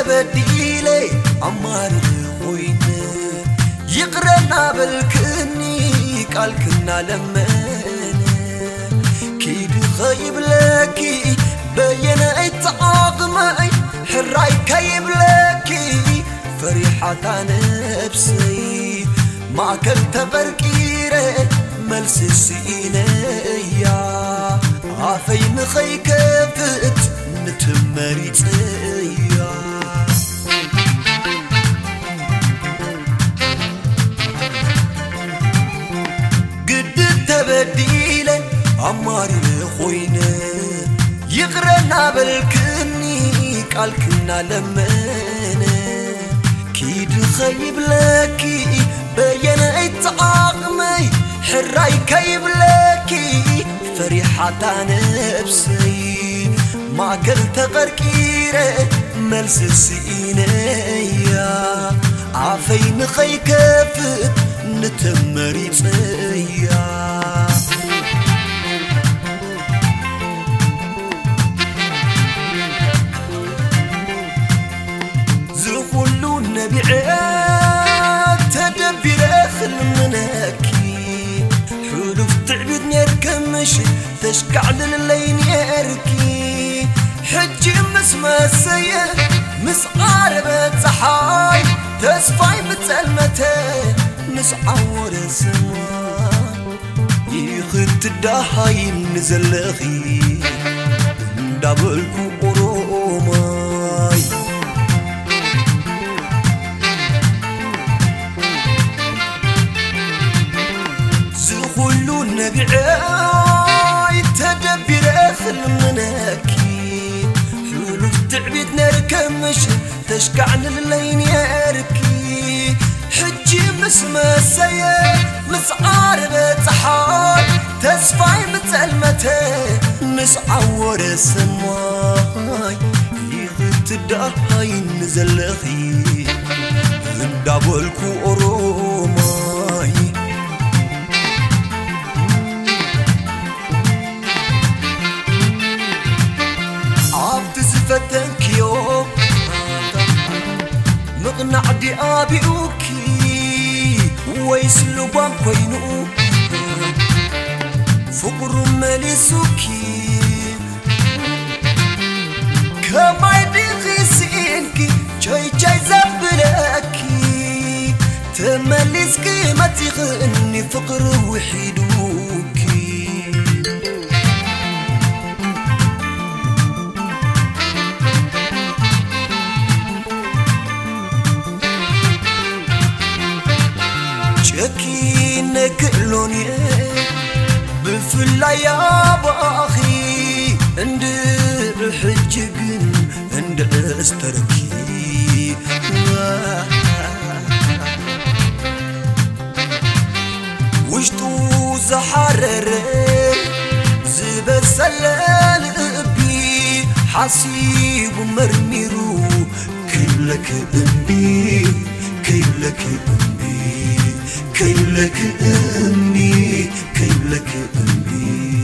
بديلي عمار خوين يقرنا بالكني قال كنا لمن كيد خيب لكي بينا اتعاقمي حراي كيب لكي فريحة نفسي ما كنت بركيرة ملس السينية عافين خي كفت نتمري تيا بديلة عماري خوينا يغرنا بالكني قال كنا لمنا كيد خيب لكي بينا اتعاقمي حراي كيب لكي فريحة نفسي ما قلت غركيرة ملس السينية عافين خي كفت نتمري تيا زخلو النبيعات تدبير خلمناكي حلوف تعبد نيركمش تشكع لللين يركي حجي مسما السيء مسقاربة صحاي تسفاي متسلمتين مسعور السما يخت الدحاي نزلخي دابلكو قروماي زخلو النبيعاي تدبير خلمناكي حلوف تعبيد نركمش تشكع لللين يركي حجي مسما السيء مسعاربة صحاي تسفاي متسلمتين مسعور السماي يغت الدحاي نزلخي دابلكو قروماي عبد زفتنك يوم مقنع دي أبيوكي ويسلو بام كوينو فقر مليسوكي كما يدي خيسينكي جاي زبلكي تمليسكي ما تغني فقر وحيدوكي شكينك لوني بفلا يا باخي عند حجقن عند استركي وشتو زحرر زبل سلال بي حسيب مرميرو كيلك امي كيلك امي كيلك امي كيلك امي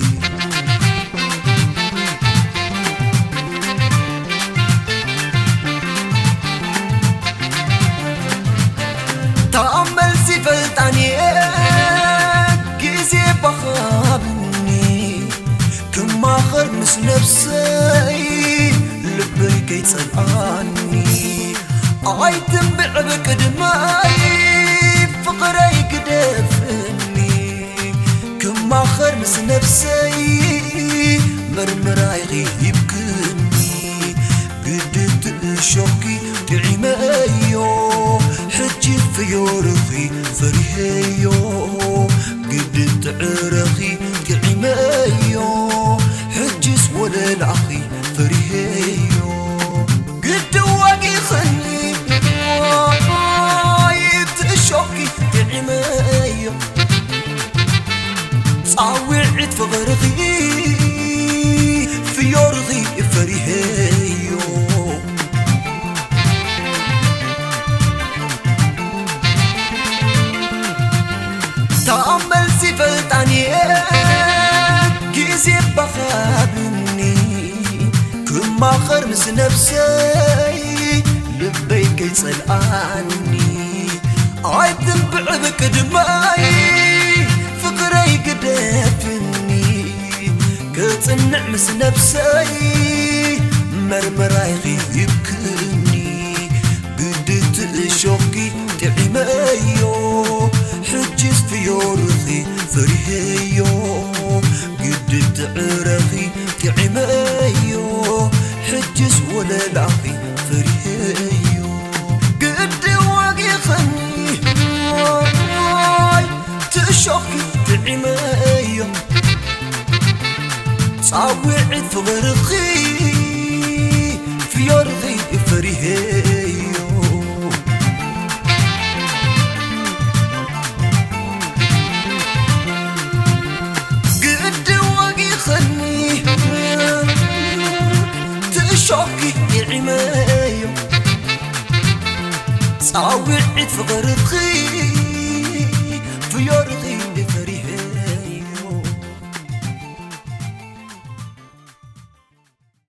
تأمل سفلتاني كيزي بخابني كم آخر مس نفسي لبي كي تصلعني عايتم بعبك دماي فقري قدفني كم آخر مس نفسي مرمراي غيبكني قدت شوكي تعيمايو حجي في يورخي فريهيو قد قد تعرخي تعميو حجس ولا العخي فريهيو قد واقي خلي يتشوكي تعميو صاوعت فغرغي في يرغي فريهيو تأمل سفلتاني جيزي بخابني كما خرمس نفسي لبيك يصلقاني عيدن بعبك دماي فقري قدفني كتصنع مس نفسي مرمراي غيبكني قدت شوقي تعميو حجز في يورثي فريهيو قد تعرخي تعميو حجز ولا العخي فريهيو قد واقي خني تشوقي تعميو صاوعت فغرخي في يورثي فريهيو شوقي يعميو صاوعت فغرخي في يورغي